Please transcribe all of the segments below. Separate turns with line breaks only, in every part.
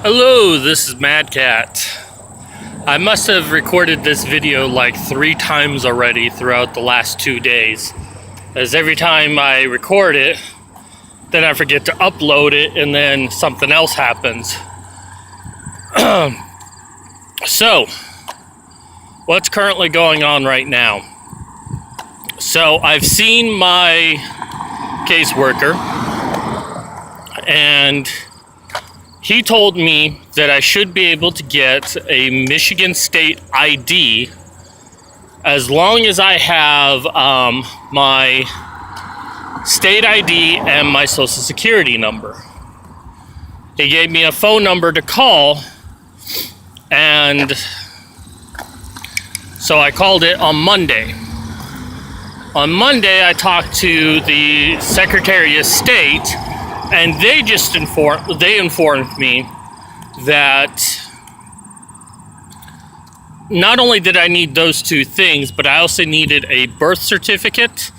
Hello, this is Mad Cat. I must have recorded this video like 3 times already throughout the last 2 days, as every time I record it, then I forget to upload it and then something else happens. So, what's currently going on right now? So, I've seen my caseworker, and he told me that I should be able to get a Michigan State ID as long as I have my state ID and my social security number. He gave me a phone number to call, and so I called it on Monday. On Monday, I talked to the Secretary of State, and they informed me that not only did I need those 2 things, but I also needed a birth certificate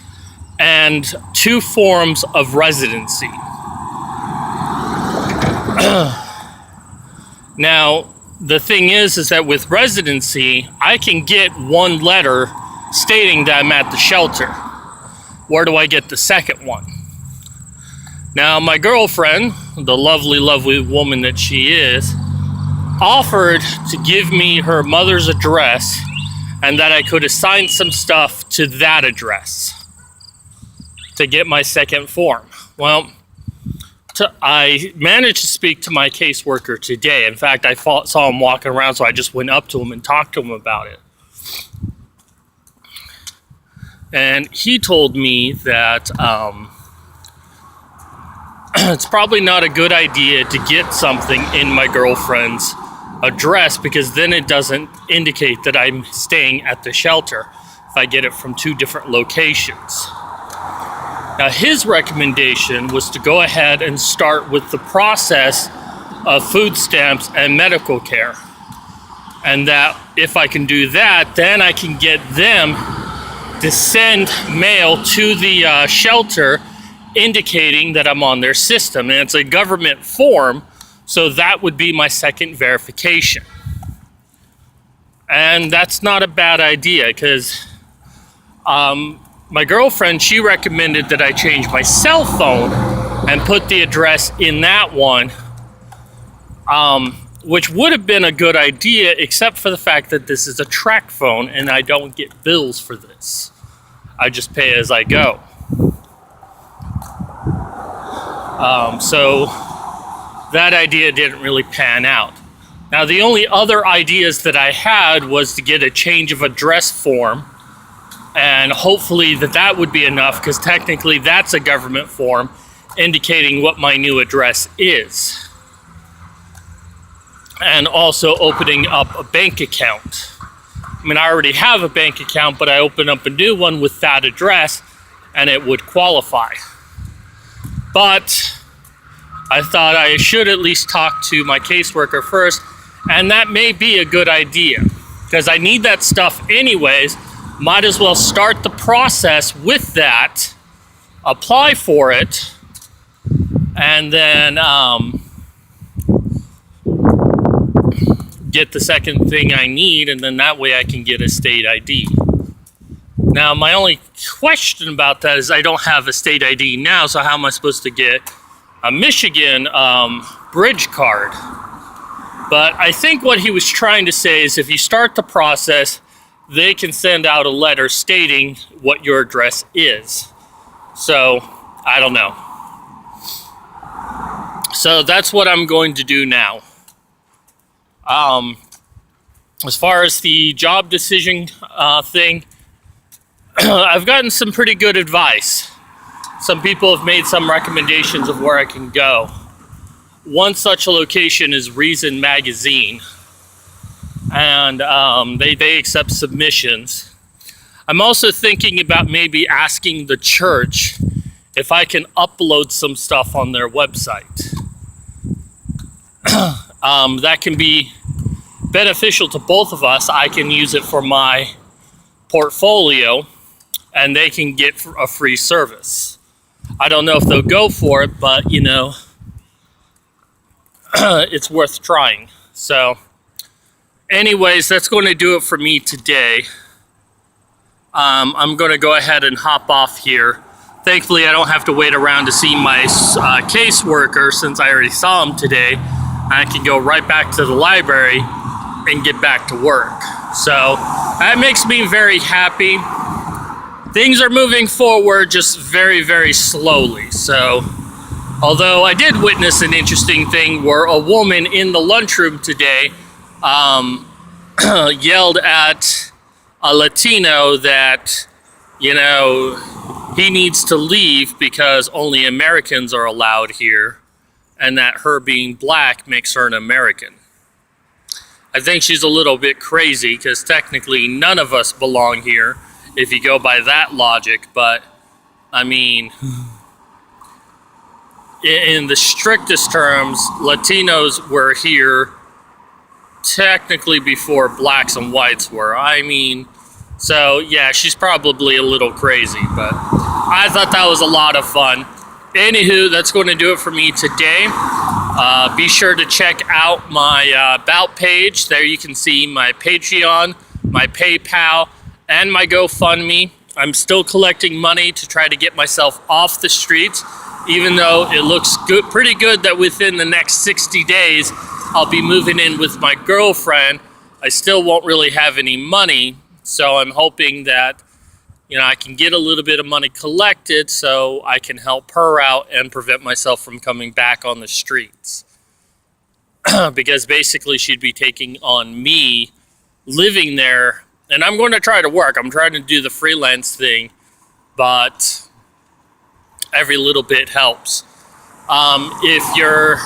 and 2 forms of residency. Now, the thing is that with residency, I can get 1 letter stating that I'm at the shelter. Where do I get the second one? Now, my girlfriend, the lovely, lovely woman that she is, offered to give me her mother's address and that I could assign some stuff to that address to get my second form. Well, I managed to speak to my caseworker today. In fact, I saw him walking around, so I just went up to him and talked to him about it. And he told me that it's probably not a good idea to get something in my girlfriend's address, because then it doesn't indicate that I'm staying at the shelter if I get it from 2 different locations. Now, his recommendation was to go ahead and start with the process of food stamps and medical care. And that if I can do that, then I can get them to send mail to the shelter indicating that I'm on their system. And it's a government form, so that would be my second verification. And that's not a bad idea, because my girlfriend, she recommended that I change my cell phone and put the address in that one, which would have been a good idea, except for the fact that this is a track phone and I don't get bills for this. I just pay as I go. So that idea didn't really pan out. Now, the only other ideas that I had was to get a change of address form, and hopefully that would be enough, because technically that's a government form indicating what my new address is. And also opening up a bank account. I mean, I already have a bank account, but I open up a new one with that address and it would qualify. But I thought I should at least talk to my caseworker first, and that may be a good idea, because I need that stuff anyways. Might as well start the process with that, apply for it, and then get the second thing I need, and then that way I can get a state ID. Now, my only question about that is I don't have a state ID now, so how am I supposed to get a Michigan bridge card? But I think what he was trying to say is if you start the process, they can send out a letter stating what your address is. So, I don't know. So that's what I'm going to do now. As far as the job decision thing, I've gotten some pretty good advice. Some people have made some recommendations of where I can go. One such a location is Reason Magazine, and they accept submissions. I'm also thinking about maybe asking the church if I can upload some stuff on their website. That can be beneficial to both of us. I can use it for my portfolio, and they can get a free service. I don't know if they'll go for it, but you know, it's worth trying. So, anyways, that's going to do it for me today. I'm going to go ahead and hop off here. Thankfully, I don't have to wait around to see my caseworker since I already saw him today. I can go right back to the library and get back to work. So that makes me very happy. Things are moving forward just very, very slowly. So, although I did witness an interesting thing where a woman in the lunchroom today yelled at a Latino that, you know, he needs to leave because only Americans are allowed here, and that her being black makes her an American. I think she's a little bit crazy because technically none of us belong here if you go by that logic, but I mean, in the strictest terms, Latinos were here technically before blacks and whites were. I mean, so yeah, she's probably a little crazy, but I thought that was a lot of fun. Anywho, that's going to do it for me today. Be sure to check out my About page. There you can see my Patreon, my PayPal, and my GoFundMe. I'm still collecting money to try to get myself off the streets, even though it looks good, pretty good that within the next 60 days, I'll be moving in with my girlfriend. I still won't really have any money, so I'm hoping that, you know, I can get a little bit of money collected so I can help her out and prevent myself from coming back on the streets. Because basically she'd be taking on me living there, and I'm going to try to work. I'm trying to do the freelance thing, but every little bit helps. If you're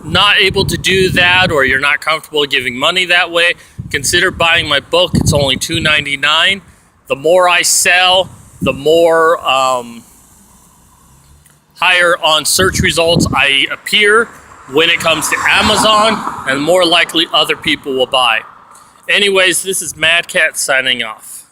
not able to do that, or you're not comfortable giving money that way, consider buying my book. It's only $2.99. The more I sell, the more higher on search results I appear when it comes to Amazon, and more likely other people will buy. Anyways, this is Mad Cat signing off.